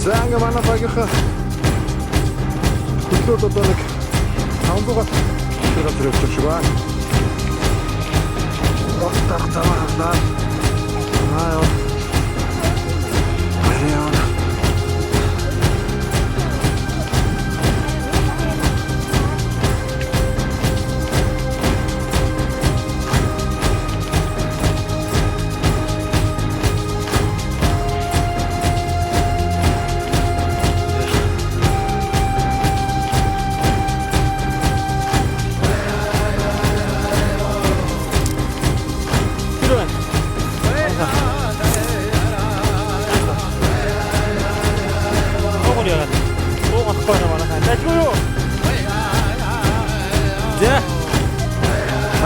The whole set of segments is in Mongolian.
За ингээ манай багийнхаа хөдлөлт одоо нэг 500-аар төрөвч шиг байна. Оттах таваа. Аа. Мариан.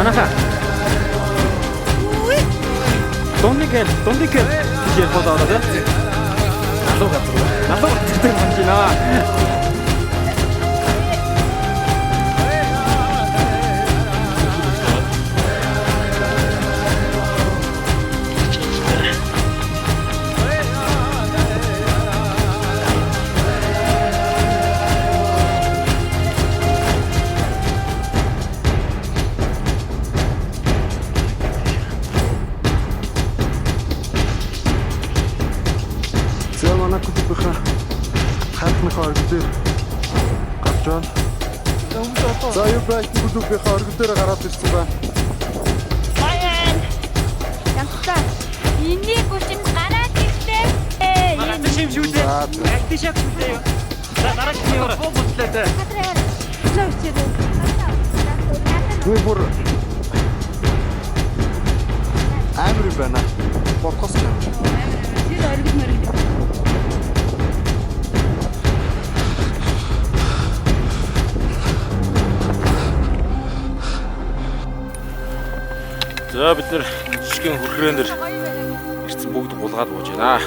Анаха. Дондикэл гэж бодоод байна. Налуу гэдэг юм байна. За юу байж бүлүүхээ оргил дээр гараад ирсэн байна. Баян. Янтаа. Энийг бүшин гараад ирлээ. Манай шим шүүтэй. Актишап шүүтэй юу? За дараа нь юу бодлоо дээ. Юу бүр амир байна. Подкаст юм. Тэр оргил мөргөл. За бид нар жижигхэн хөрхрэн дээр ирсэн бүгд булгаад бууж байна.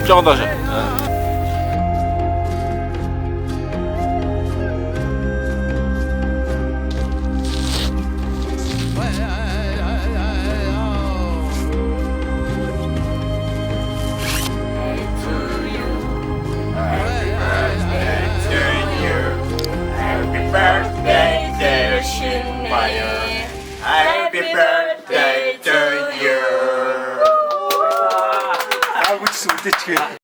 Жоон доош. Happy birthday to you. Үдчихээ.